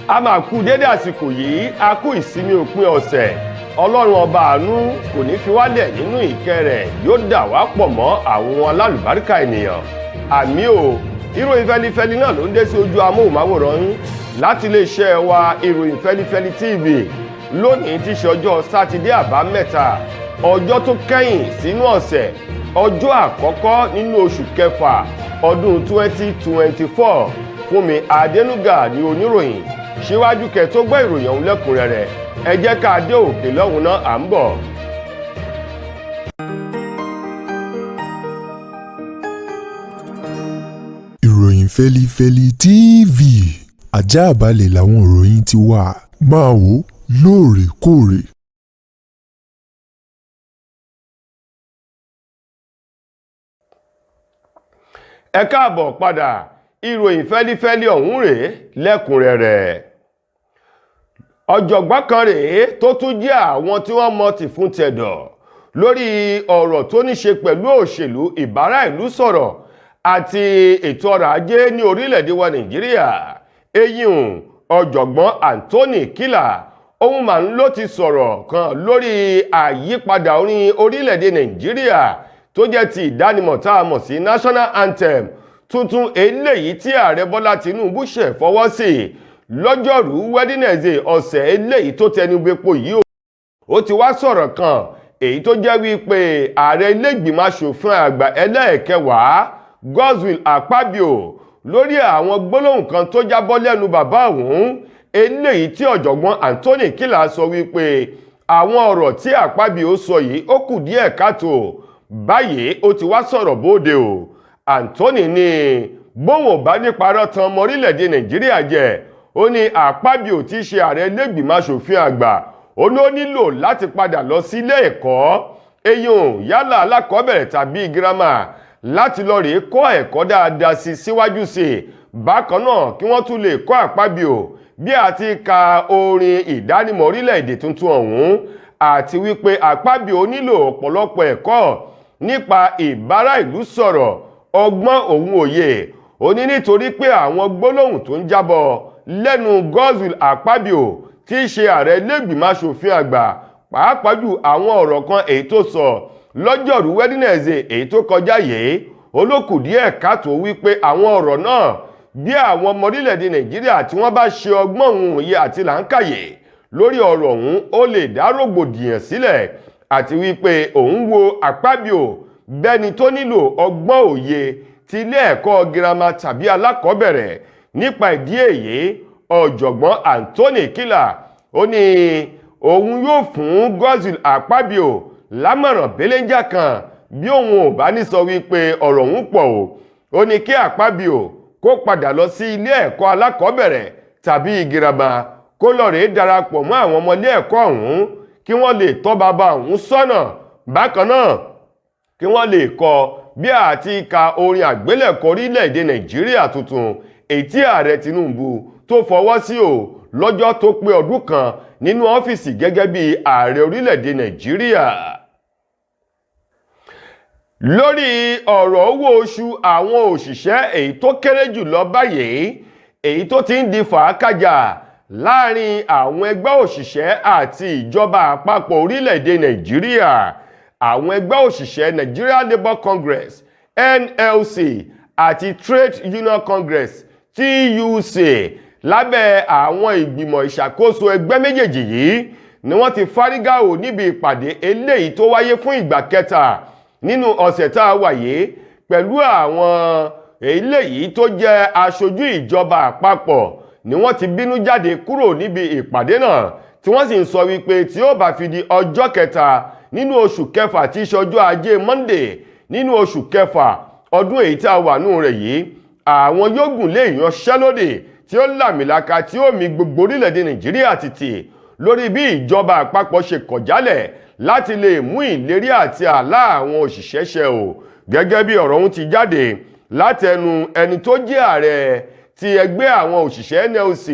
a máa kú dédé àsìkò yìí, a kú ìsinmi òpin ọ̀sẹ̀. Ọlọ́run ọba àánú kò ní fi wálẹ̀ nínú ìkẹ́ rẹ̀, yóò dà wá pọ̀ mọ́ àwọn alálùbáríkà ènìyàn. Àmì o, ìròyìn fẹ́lifẹ́li náà ló ń dé sí ojú amóhùnmáwòrán yín láti iléeṣẹ́ wa ìròyìn fẹ́lifẹ́li TV. Lónìí tí ṣe ọjọ́ Sátidé àbámẹ́ta, ọjọ́ tó kẹ́yìn sínú ọ̀sẹ̀, ọjọ́ àkọ́kọ́ nínú oṣù kẹfà ọdún 2024. Fúnmi Adénúgà ni oníròyìn. Síwájú kẹ́ tó gbọ́ ìròyìn ọ̀hún lẹ́kùnrẹ́rẹ́, ẹ jẹ́ ká dé òkè lọ́hùn náà, à ń bọ̀. Ìròyìn Feli-feli TV, àjààbálẹ̀ làwọn ìròyìn ti wà, máa wò lóòrèkóòrè. Ẹ káàbọ̀ padà, ìròyìn fẹ́lifẹ́li ọ̀hún rèé lẹ́kùnrẹ́rẹ́. Ọ̀jọ̀gbọ́n kan rèé tó tún jẹ́ àwọn tí wọ́n mọ̀ tì fún tẹ̀dọ̀ lórí ọ̀rọ̀ tó ní ṣe pẹ̀lú òṣèlú, ìbára ìlú sọ̀rọ̀ àti ètò ọrọ̀ ajé ní orílẹ̀-èdè wa Nàìjíríà. Eyín ọ̀jọ̀gbọ́n Toni òun mà ń ló ti sọ̀rọ̀ kan lórí àyípadà orin orílẹ̀-èdè Nàìjíríà tó jẹ́ ti ìdánimọ̀ tá a mọ̀ sí National Anthem tuntun, eléyìí tí ààrẹ Bọ́lá Tinubu ṣe fọwọ́ sí lọ́jọ́rú Wednesday ọ̀sẹ̀ eléyìí tó tẹnubẹ́pọ̀ yìí. Ó ti wá sọ̀rọ̀ kan èyí tó jẹ́ wípé ààrẹ ilé-ìgbìmọ̀ aṣòfin àgbà ẹlẹ́ẹ̀kẹwàá Godswill Akpabio lórí àwọn gbólóhùn kan tó jábọ́ lẹ́nu bàbá òun, eléyìí tí ọ̀jọ̀gbọ́n Toni sọ wípé àwọn ọ̀rọ̀ tí Akpabio sọ yìí ó kù díẹ̀ káàtó. Báyìí ó ti wá sọ̀rọ̀ bóde o. Toni ní bóun ò bá ní parọ́ tan ọmọ orílẹ̀-èdè Nàìjíríà jẹ, ó ní Akpabio tí í ṣe ààrẹ ilé-ìgbìmọ̀ aṣòfin àgbà, ó ní ó nílò láti padà lọ sí ilé ẹ̀kọ́ eyín yálà alákọ̀ọ́bẹ̀rẹ̀ tàbí girama láti lọ rèé kọ́ ẹ̀kọ́ dáadáa sí síwájú sí i. Bákan náà kí wọ́n tún lè kọ́ Akpabio bí a ti ka orin ìdánimọ̀ orílẹ̀-èdè tuntun ọ̀hún, àti wípé Akpabio nílò ọ̀pọ̀lọpọ̀ ẹ̀kọ́ nípa ìbára ìlú sọ̀rọ̀, ọgbọ́n òun òye. Ó ní nítorí pé àwọn gbólóhùn tó ń jábọ̀ lẹ́nu Godswill Akpabio tí í ṣe ààrẹ ilé-ìgbìmọ̀ aṣòfin àgbà, pàápàá jù àwọn ọ̀rọ̀ kan èyí tó sọ lọ́jọ́rú Wednesday èyí tó kọjá yìí, olókù díẹ̀ káàtó wípé àwọn ọ̀rọ̀ náà bí àwọn ọmọ orílẹ̀-èdè Nàìjíríà tí wọ́n bá ṣe ọgbọ́n òun òye àti làákàyè lórí ọ̀rọ̀ ọ̀hún, ó lè dá rògbòdìyàn sílẹ̀, àti wípé òun wo Akpabio bẹ́ni tó nílò ọgbọ́n òye ti ilé ẹ̀kọ́ girama tàbí alákọ̀ọ́bẹ̀rẹ̀. Nípa ìdí èyí, ọ̀jọ̀gbọ́n Toni ó ní òun yóò fún Godswill Akpabio lámọ̀ràn belenja kan bí òun ò bá ní sọ wípé ọ̀rọ̀ òun pọ̀ o. Ó ní kí Akpabio kó padà lọ sí ilé ẹ̀kọ́ alákọ̀ọ́bẹ̀rẹ̀ tàbí girama, kó lọ rèé darapọ̀ mọ́ àwọn ọmọ ilé ẹ̀kọ́ ọ̀hún kí wọ́n lè tọ́ bàbá òun sọ́nà. Bákan náà kí wọ́n lè kọ́ bí àti ka orin àgbélẹ̀kọ orílẹ̀-èdè Nàìjíríà tuntun èyí tí ààrẹ Tinubu tó fọwọ́ sí o lọ́jọ́ tó pé ọdún kan nínú ọ́fíìsì gẹ́gẹ́ bí ààrẹ orílẹ̀-èdè Nàìjíríà. Lórí ọ̀rọ̀ owó oṣù àwọn òṣìṣẹ́ èyí tó kéré jù lọ báyìí, èyí tó ti ń di fàákàjà láàrin àwọn ẹgbẹ́ òṣìṣẹ́ àti ìjọba àpapọ̀ orílẹ̀-èdè Nàìjíríà. Àwọn ẹgbẹ́ òṣìṣẹ́ Nigeria Labour Congress NLC àti Trade Union Congress TUC lábẹ́ àwọn ìgbìmọ̀ ìṣàkóso ẹgbẹ́ méjèèjì yìí ni wọ́n ti fárígá ò níbi ìpàdé eléyìí tó wáyé fún ìgbà kẹta nínú ọ̀sẹ̀ tá a wà yìí pẹ̀lú àwọn eléyìí tó jẹ́ aṣojú ìjọba àpapọ̀. Ni wọ́n ti bínú jáde kúrò níbi ìpàdé náà, tí wọ́n sì ń sọ wípé tí ó bá fi di ọjọ́ kẹta nínú oṣù kẹfà tí í ṣe ọjọ́ ajé Monday nínú oṣù kẹfà ọdún èyí tá a wà nù rẹ̀ yìí, àwọn yóò gùn lé ìyanṣẹ́lódì tí ó làmìlaka tí ó mì gbogbo orílẹ̀-èdè Nàìjíríà tìtì lórí bí ìjọba àpapọ̀ ṣe kọ̀ jálẹ̀ láti lè mú ìlérí àti àlá àwọn òṣìṣẹ́ ṣẹ o. Gẹ́gẹ́ bí ọ̀rọ̀ ọ̀hún ti jáde látẹnu ẹni tó jẹ́ ààrẹ ti ẹgbẹ́ àwọn òṣìṣẹ́ NLC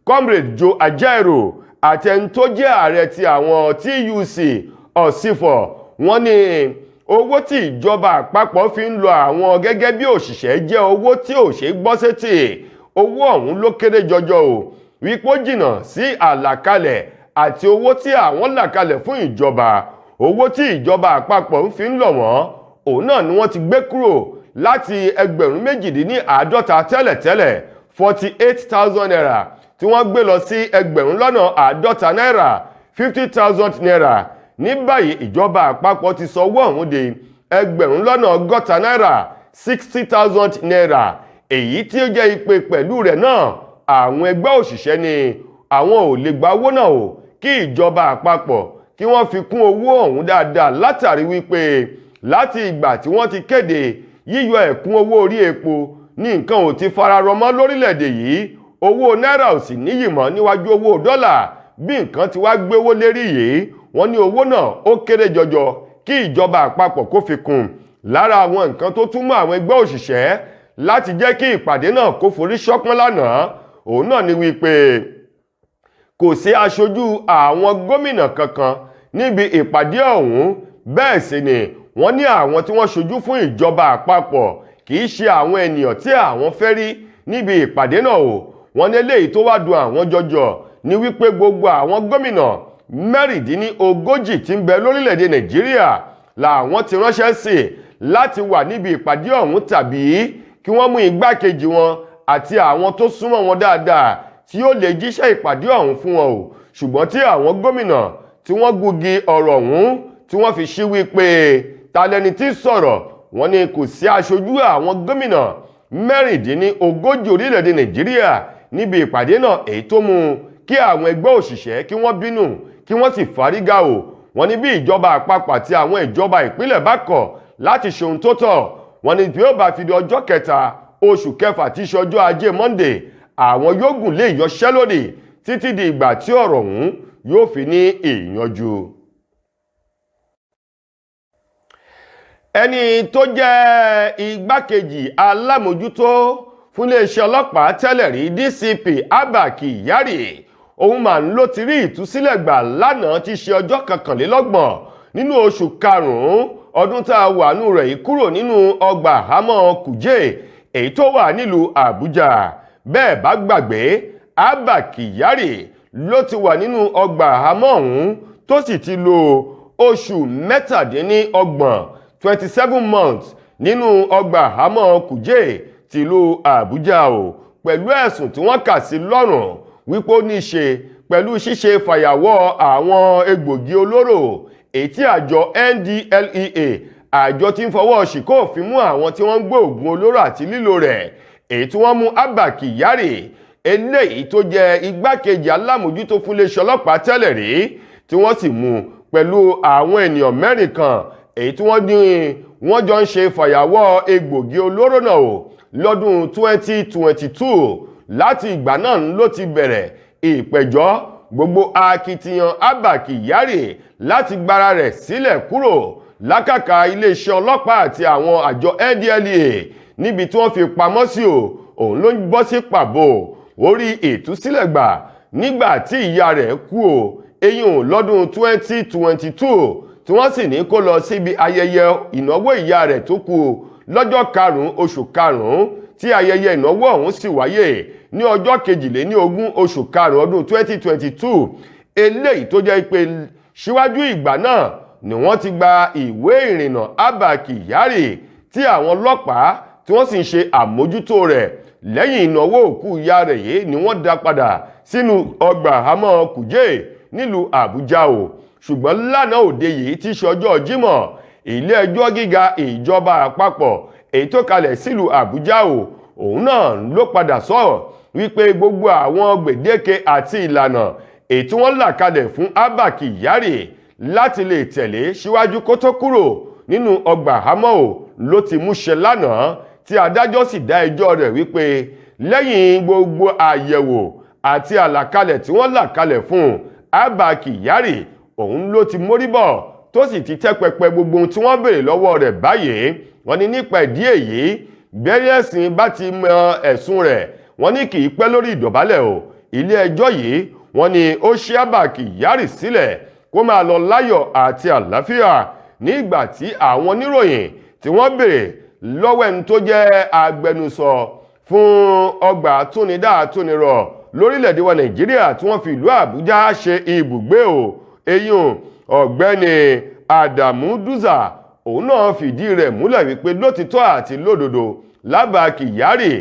Comrade Joe Ajaero àti ẹni tó jẹ́ ààrẹ ti àwọn TUC Osifo, wọ́n ní owó tí ìjọba àpapọ̀ fi ń lo àwọn gẹ́gẹ́ bí òṣìṣẹ́ jẹ́ owó tí ò ṣe gbọ́ sétí. Owó ọ̀hún ló kéré jọjọ o. wípé ó jìnnà sí àlàkalẹ̀ àti owó tí àwọn là kalẹ̀ fún ìjọba. Owó tí ìjọba àpapọ̀ ń fi ń lọ̀ wọ́n òun náà ni wọ́n ti gbé kúrò láti ẹgbẹ̀rún méjìdínláàádọ́ta tẹ́lẹ̀tẹ́lẹ̀ 48,000 naira tí wọ́n gbé lọ sí ẹgbẹ̀rún lọ́nà àádọ́ta náírà 50,000 naira. Ní báyìí ìjọba àpapọ̀ ti sọ owó ọ̀hún di ẹgbẹ̀rún lọ́nà ọgọ́ta náírà 60,000 naira. Èyí tí ó jẹ́ ìpè pẹ̀lú rẹ̀ náà àwọn ẹgbẹ́ òṣìṣẹ́ ni àwọn ò lè gba owó náà o kí ìjọba àpapọ̀ kí wọ́n fi kún owó ọ̀hún dáadáa, látàrí wípé láti ìgbà tí wọ́n ti kéde yíyọ ẹ̀kún owó orí epo ní nǹkan ò ti fararọ mọ́ lórílẹ̀‐èdè yìí. Owó náírà ò sì níyì mọ́ níwájú owó dọ́là. Bí nǹkan ti wá gbéwó lérí yìí, wọ́n ní owó náà ó kéré jọjọ kí ìjọba àpapọ̀ kó fi kún. Lára àwọn nǹkan tó túmọ̀ àwọn ẹgbẹ́ òṣìṣẹ́ láti jẹ́ kí ìpàdé náà kó forí ṣọpọ́n lánàá òun náà ni wípé kò sí aṣojú àwọn gómìnà kankan níbi ìpàdé ọ̀hún. Bẹ́ẹ̀ sì ni wọ́n ní àwọn tí wọ́n ṣojú fún ìjọba àpapọ̀ kì í ṣe àwọn ènìyàn tí àwọn fẹ́ rí níbi ìpàdé náà o. Wọ́n ní eléyìí tó wá dùn àwọn jọjọ ní wípé gbogbo àwọn gómìnà mẹ́rìndínlógójì tí ń bẹ lórílẹ̀‐èdè Nàìjíríà làwọn ti ránṣẹ́ sí láti wà níbi ìpàdé ọ̀hún, tàbí kí wọ́n mú igbákejì wọn àti àwọn tó súnmọ́ wọn dáadáa tí ó lè jíṣẹ́ ìpàdé ọ̀hún fún wọn o. Ṣùgbọ́n tí àwọn gómìnà tí wọ́n gúngi ọ̀rọ̀ ọ̀hún tí wọ́n fi ṣí wípé ta lẹni tí sọ̀rọ̀, wọ́n ní kò sí aṣojú àwọn gómìnà mẹ́rìndínlógójì orílẹ̀-èdè Nàìjíríà níbi ìpàdé náà, èyí tó mú kí àwọn ẹgbẹ́ òṣìṣẹ́ kí wọ́n bínú kí wọ́n sì fárígá o. Wọ́n ní bí ìjọba àpapọ̀ àti àwọn ìjọba ìpínlẹ̀ bá kọ̀ láti ṣe ohun tó tọ́, wọ́n ní bí ó bá fi di ọjọ́ kẹta oṣù kẹfà tí í ṣe ọjọ́ ajé Monday, àwọn yóò gùn lé ìyanṣẹ́lódì títí di ìgbà tí ọ̀rọ̀ ọ̀hún yóò fi ní ìyanjú. Ẹni tó jẹ́ igbákejì alámòjútó fún iléeṣẹ́ ọlọ́pàá tẹ́lẹ̀ rí DCP Abba Kyari òun mà ń ló ti rí ìtúsílẹ̀ gbà lánàá tí í ṣe ọjọ́ 21 nínú oṣù karùn-ún ọdún tá a wà nù rẹ̀ yìí kúrò nínú ọgbà àhámọ́ Kùjé èyí tó wà nílùú Àbújá. Bẹ́ẹ̀ bá gbàgbé, Abba Kyari ló ti wà nínú ọgbà àhámọ́ ọ̀hún tó sì ti lò oṣù mẹ́tàdínlọ́gbọ̀n 27 months nínú ọgbà àhámọ́ Kùjé tìlú Àbújá o, pẹ̀lú ẹ̀sùn tí wọ́n kà sí lọ́rùn wípé ó ní ṣe pẹ̀lú ṣíṣe fàyàwọ́ àwọn egbògi olóró èyí tí àjọ NDLEA, àjọ tí ń fọwọ́ ṣìkò òfin mú àwọn tí wọ́n ń gbé ògùn olóró àti lílò rẹ̀, èyí tí wọ́n mú Abba Kyari eléyìí tó jẹ́ igbákejì alámòjútó fún iléeṣẹ́ ọlọ́pàá tẹ́lẹ̀ rí, tí wọ́n sì mú pẹ̀lú àwọn ènìyàn mẹ́rin kan èyí tí wọ́n jọ ń ṣe fàyàwọ́ egbògi olóró náà o lọ́dún 2022. Láti ìgbà náà ló ti bẹ̀rẹ̀ ìpẹ̀jọ́ gbogbo akitiyan Abba Kyari láti gbára rẹ̀ sílẹ̀ kúrò lákàkà iléeṣẹ́ ọlọ́pàá àti àwọn àjọ NDLEA níbi tí wọ́n fi pamọ́ sí o. Òun ló ń bọ́ sí pàbó orí ìtúsílẹ̀ gbà nígbà tí ìyá rẹ̀ kú o, eyín lọ́dún 2022, tí wọ́n sì ní kó lọ síbi ayẹyẹ ìnáwó ìyá rẹ̀ tó kú lọ́jọ́ 5 oṣù karùn-ún tí ayẹyẹ ìnáwó ọ̀hún sì wáyé ní ọjọ́ 22 oṣù karùn-ún ọdún 2022. Eléyìí tó jẹ́ pé síwájú ìgbà náà ni wọ́n ti gba ìwé ìrìnnà Abba Kyari tí àwọn ọlọ́pàá tí wọ́n sì ń ṣe àmójútó rẹ̀. Lẹ́yìn ìnáwó òkú ìyá rẹ̀ yìí ni wọ́n dá padà sínú ọgbà àhámọ́ Kùjé nílùú Àbújá o. Ṣùgbọ́n lánàá òde yìí tí ṣe ọjọ́ Jímọ̀, ilé ẹjọ́ gíga ìjọba àpapọ̀ èyí tó kalẹ̀ sílùú Àbújá o, òun náà ló padà sọ̀rọ̀ wípé gbogbo àwọn gbèdéke àti ìlànà èyí tí wọ́n là kalẹ̀ fún Abba Kyari láti lè tẹ̀lé síwájú kó tó kúrò nínú ọgbà àhámọ́ o ló ti mú ṣẹ lánàá, tí adájọ́ sì dá ẹjọ́ rẹ̀ wípé lẹ́yìn gbogbo àyẹ̀wò àti àlàkalẹ̀ tí wọ́n là kalẹ̀ fún Abba Kyari, òun ló ti mórí bọ̀ tó sì ti tẹ́ pẹpẹ gbogbo ohun tí wọ́n béèrè lọ́wọ́ rẹ̀ báyìí. Wọ́n ní nípa ìdí èyí, bẹ́ẹ̀ ẹ̀sìn bá ti mọ ẹ̀sùn rẹ̀, wọ́n ní kì í pẹ́ lórí ìdọ̀bálẹ̀ o. Ilé ẹjọ́ yìí wọ́n ní ó ṣí Abba Kyari sílẹ̀ kó máa lọ láyọ̀ àti àlàáfíà, nígbà tí àwọn oníròyìn tí wọ́n béèrè lọ́wọ́ ẹni tó jẹ́ agbẹnusọ fún ọgbà àtúnidá àtúnirọ̀ lórílẹ̀‐èdè wa Nàìjíríà tí wọ́n fi ìlú Àbújá ṣe ibùgbé eyín ọ̀gbẹ́ni Adamu Duza òun náà fìdí rẹ̀ múlẹ̀ wípé lótìtọ́ àti lódodo Lábà Kyari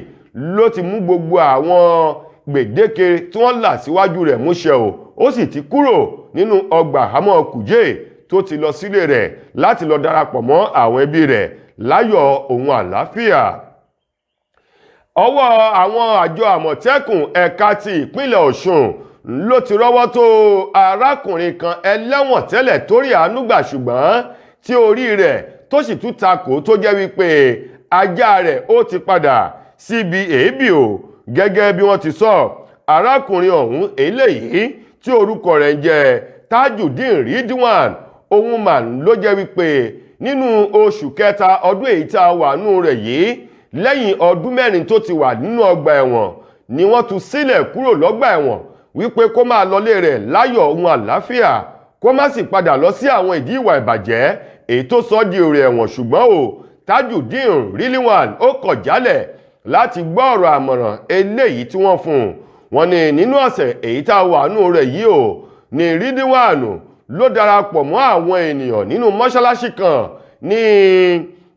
ló ti mú gbogbo àwọn gbèdéke tí wọ́n là síwájú rẹ̀ múṣẹ ó sì ti kúrò nínú ọgbà àhámọ́ Kùjé tó ti lọ sílé rẹ̀ láti lọ darapọ̀ mọ́ àwọn ẹbí rẹ̀ láyọ̀ òun àlàáfíà. Ọwọ́ àwọn àjọ Àmọ̀tẹ́kùn ẹ̀ka ti ìpínlẹ̀ Ọ̀ṣun ló ti rọ́wọ́ tó arákùnrin kan ẹlẹ́wọ̀n tẹ́lẹ̀ tó rí àánú gbà ṣùgbọ́n tí orí rẹ̀ tó sì tún takò tó jẹ́ wípé ajá rẹ̀ ó ti padà síbi èébì gẹ́gẹ́ bí wọ́n ti sọ arákùnrin ọ̀hún eléyìí tí orúkọ rẹ̀ ń jẹ́ Tajudeen Ridwan ohun mà ló jẹ́ wípé nínú oṣù kẹta ọdún èyí tá a wà nù rẹ̀ yìí lẹ́yìn ọdún mẹ́rin tó ti wà nínú ọgbà ẹ̀wọ̀n ni wọ́n tú sílẹ̀ kúrò lọ́gbà ẹ̀wọ̀n wípé kó máa lọlé rẹ̀ láyọ̀ ohun àlàáfíà kó má sì padà lọ sí àwọn ìdí ìwà ìbàjẹ́ èyí tó sọ di èrò ẹ̀wọ̀n ṣùgbọ́n Tajudeen Ridwan ó kọ̀ jálẹ̀ láti gbọ́ ọ̀rọ̀ àmọ̀ràn eléyìí tí wọ́n fún un. Wọ́n ní nínú ọ̀sẹ̀ èyí tá a wà nù rẹ̀ yìí ní Ridwan ló darapọ̀ mọ́ àwọn ènìyàn nínú mọ́ṣáláṣí kan ní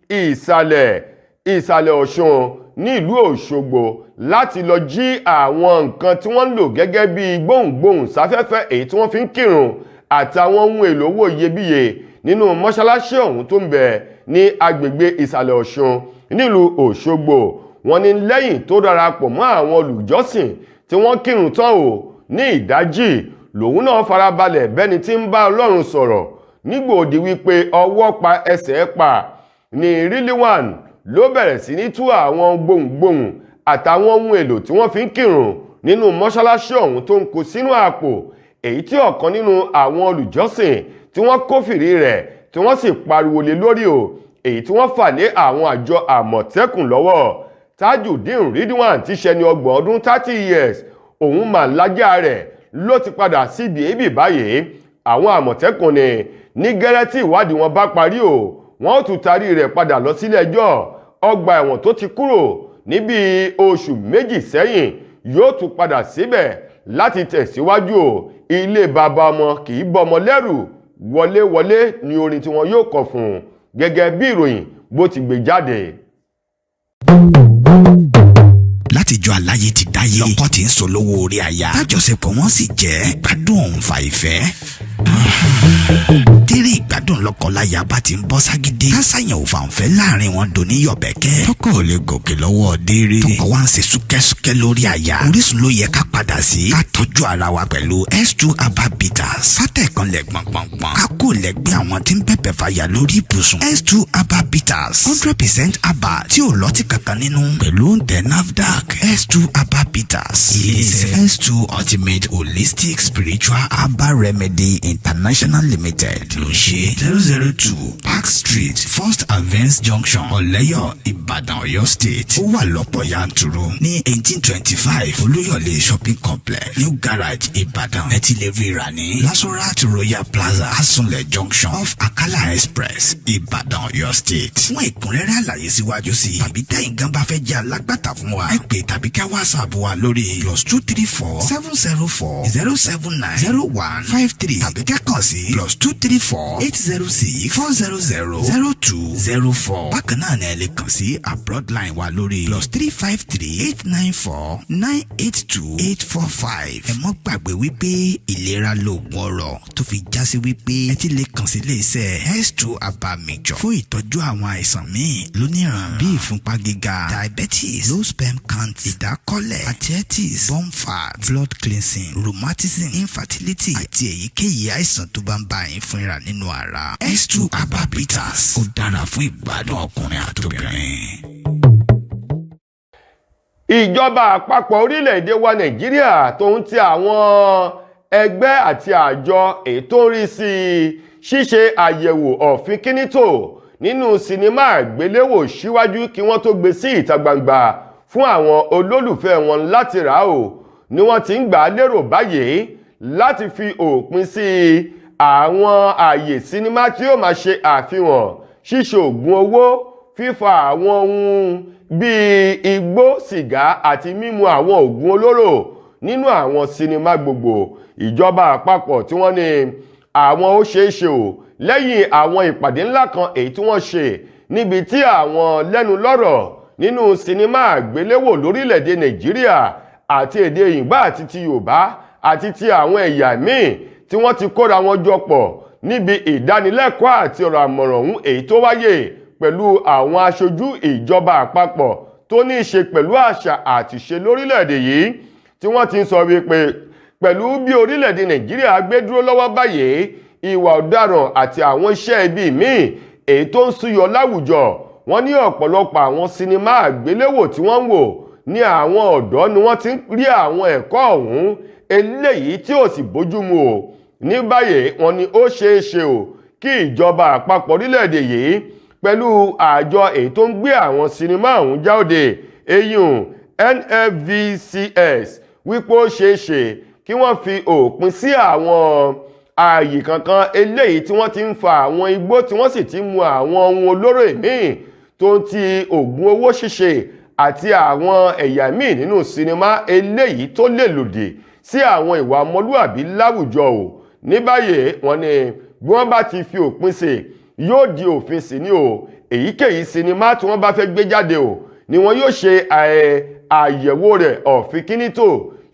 ìsàlẹ̀ Ọ̀ṣun ní ìlú Òṣogbo láti lọ jí àwọn nǹkan tí wọ́n ń lò gẹ́gẹ́ bí gbohùngbohùn sáfẹ́fẹ́ èyí tí wọ́n fi ń kírun àtàwọn ohun èlò owó iyebíye nínú mọ́ṣáláṣí ọ̀hún tó ń bẹ ní agbègbè ìsàlẹ̀ Ọ̀ṣun nílùú Òṣogbo. Wọ́n ní lẹ́yìn tó darapọ̀ mọ́ àwọn olùjọ́sìn tí wọ́n kírun tán ní ìdájí lòun náà farabalẹ̀ bẹ́ni tí ń bá Ọlọ́run sọ̀rọ̀ nígbòdì wípé ọwọ́ pa ẹsẹ̀ pa ní Ridwan ló bẹ̀rẹ̀ sí ní tú àwọn gbohùngbohùn àtàwọn ohun èlò tí wọ́n fi ń kírun nínú mọ́ṣáláṣí ọ̀hún tó ń kó sínú àpò èyí tí ọ̀kan nínú àwọn olùjọ́sìn tí wọ́n kófìrí rẹ̀ tí wọ́n sì pariwo lé lórí èyí tí wọ́n fà lé àwọn àjọ Àmọ̀tẹ́kùn lọ́wọ́. Tajudeen Ridwan ti ṣẹni 30 ọdún 30 years òun mà lájà rẹ̀ ló ti padà síbi èébì báyìí. Àwọn Àmọ̀tẹ́kùn ní gẹ́rẹ́ tí ìwádìí wọn bá parí wọ́n ó tún tarí rẹ̀ padà lọ sílé ẹjọ́. Ọgbà ẹ̀wọ̀n tó ti kúrò níbi oṣù méjì sẹ́yìn yóò tún padà síbẹ̀ láti tẹ̀síwájú ilé bàbá ọmọ kì í bọ́mọ lẹ́rù wọléwọlé ni orin tí wọn yóò kọ fún un gẹ́gẹ́ bí ìròyìn bó ti gbé jáde. látijọ́ aláyé ti dáyé lọ́kọ́ tí ń solówó orí aya tájọṣepọ̀ wọn sì jẹ́ gbádùn òun fa ìfẹ́. Tẹ́rẹ̀ ìgbádùn lọ́kọláya bá ti ń bọ́ ságídé kásáyàn òfàǹfẹ́ láàrin wọn dò ní yọ̀bẹ̀kẹ́ tọkọ ò lè gòkè lọ́wọ́ déré tọkọ wa ń ṣe súkẹ́súkẹ́ lórí aya Orísun ló yẹ ká padà sí ká tọ́jú ara wa pẹ̀lú S2 herbal bitters fátẹ̀kan lẹ̀ gbọ̀ngbọ̀ngbọ̀n ká kó lẹ́gbẹ́ àwọn tí ń bẹ̀bẹ̀ fàyà lórí ibùsùn S2 herbal bitters 100% herbal tí ò lọ́tí kankan nínú pẹ̀lú oúnjẹ NAFDAC S2 herbal bitters ilé-iṣẹ́ S2 ultimate holistic spiritual herbal remedy international limited ló ṣe 002 Park Street First Avance Junction Ọ̀lẹ́yọ̀ Ìbàdàn Ọ̀yọ́ State ó wà lọ́pọ̀ yanturu ní 1825 Olúyọ̀lé shopping complex New Garage Ìbàdàn ẹ ti lè ríra ní Lasorat Royal Plaza Asunlẹ̀ Junction off Akala Express Ìbàdàn Ọ̀yọ́ State. Fún ìkúnrẹ́rẹ́ àlàyé síwájú sí tàbí tẹ́yìn gan bá fẹ́ jẹ́ alágbàtà fún wa ẹ pè tàbí ká WhatsApp wa lórí +234 704 079 0153 tàbí ká kàn sí +234 806 400 0204. Bákan náà ni ẹ lè kàn sí abroad line wa lórí +353 894 982 845. ẹ mọ́ gbàgbé wípé ìlera lóògùn ọrọ̀ tó fi já sí wípé ẹ ti lè kàn sí iléeṣẹ́ S2 herbal mixture fún ìtọ́jú àwọn àìsàn míì lóníran bíi ìfúnpá gíga diabetes low sperm count ìdákọ́lẹ̀ arthritis bone fat blood cleansing rheumatism infertility àti èyíkéyìí àìsàn tó bá ń bá yín fúnra nínú ara. S2 herbal bitters ó dára fún ìgbádùn ọkùnrin àtobìnrin. Ìjọba àpapọ̀ orílẹ̀-èdè wa Nàìjíríà tó ń ti àwọn ẹgbẹ́ àti àjọ ètò ń rí sí ṣíṣe àyẹ̀wò ọ̀fínkínítò nínú sinimá àgbéléwò síwájú kí wọ́n tó gbé sí ìta gbangba fún àwọn olólùfẹ́ wọn láti rà ni wọ́n ti ń gbà lérò báyìí láti fi òpin sí àwọn ààyè sinimá tí ó máa ṣe àfihàn ṣíṣe ògùn owó fífa àwọn ohun bíi igbó sìgá àti mímu àwọn ògùn olóró nínú àwọn sinimá gbogbo. Ìjọba àpapọ̀ tí wọ́n ní àwọn ó ṣeéṣe o lẹ́yìn àwọn ìpàdé ńlá kan èyí tí wọ́n ṣe níbi tí àwọn lẹ́nu lọ́rọ̀ nínú sinimá àgbéléwò lórílẹ̀‐èdè Nàìjíríà àti èdè Yorùbá àti ti Yorùbá àti ti àwọn ẹ̀yà míì tí wọ́n ti kóra wọn jọ pọ̀ níbi ìdánilẹ́kọ̀ọ́ àti ọ̀rọ̀ àmọ̀ràn ọ̀hún èyí tó wáyé pẹ̀lú àwọn aṣojú ìjọba àpapọ̀ tó ní í ṣe pẹ̀lú àṣà àtìṣe lórílẹ̀‐èdè yìí tí wọ́n ti ń sọ wípé pẹ̀lú bí orílẹ̀‐èdè Nàìjíríà gbé dúró lọ́wọ́ báyìí ìwà ọ̀daràn àti àwọn iṣẹ́ ibi míì èyí tó ń súyọ láwùjọ wọ́n ní ọ̀pọ̀lọpọ̀ àwọn sinimá àgbéléwò tí wọ́n ń wò ní àwọn ọ̀dọ́ ni wọ́n ti ń rí àwọn ẹ̀kọ́ ọ̀hún eléyìí tí ò sì bójúmu o ní báyìí wọ́n ní ó ṣeé ṣe o kí ìjọba àpapọ̀ orílẹ̀-èdè yìí pẹ̀lú àjọ èyí tó ń gbé àwọn sinimá ọ̀hún jáde eyín NFVCS wípé ó ṣeé ṣe kí wọ́n fi òpin sí àwọn ààyè kankan eléyìí tí wọ́n ti ń fa àwọn igbó tí wọ́n sì ti mú àwọn ohun olóró míì tó ń ti oògùn owó ṣíṣe àti àwọn ẹ̀yà míì nínú sinimá eléyìí tó lè lòdì sí àwọn ìwà ọmọlúàbí láwùjọ o ní báyìí wọ́n ní bí wọ́n bá ti fi òpin sí yóò di òfin sí ni o èyíkéyìí sinimá tí wọ́n bá fẹ́ gbé jáde o ni wọ́n yóò ṣe àyẹ̀wò rẹ̀ ọ̀fínkínítò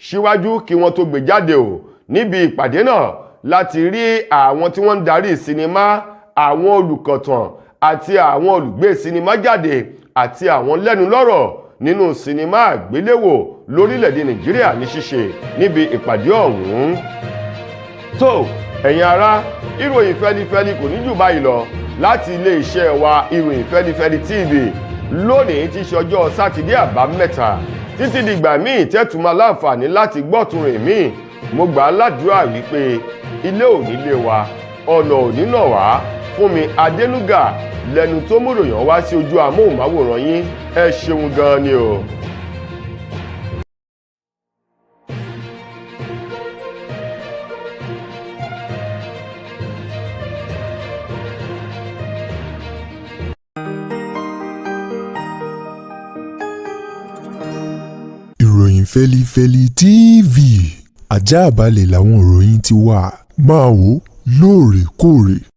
síwájú kí wọ́n tó gbé jáde o níbi ìpàdé náà láti rí àwọn tí wọ́n ń darí sinimá àwọn olùkọ̀tàn àti àwọn olùgbé sinimá jáde àti àwọn lẹ́nu lọ́rọ̀ nínú sinimá àgbéléwò lórílẹ̀‐èdè Nàìjíríà ní ṣíṣe níbi ìpàdé ọ̀hún. tó ẹ̀yin ará ìròyìn fẹ́lifẹ́li kò ní jù báyìí lọ láti ilé-iṣẹ́ wa ìròyìn fẹ́lifẹ́li TV lónìí tí ṣe ọjọ́ sátidé àbámẹ́ta títí dìgbà míì tẹ́tùmọ̀ láǹfààní láti gbọ́tun rìn míì mo gbà á ládùúrà wípé ilé ò ní lé wa ọ̀nà ò ní nà wá Fúnmi Adénúgà lẹ́nu tó múròyàn wá sí ojú amóhùnmáwòrán yín ẹ ṣeun gan ni o. Ìròyìn Feli-feli TV àjààbálẹ̀ làwọn ìròyìn ti wà máa wò lóòrèkóòrè.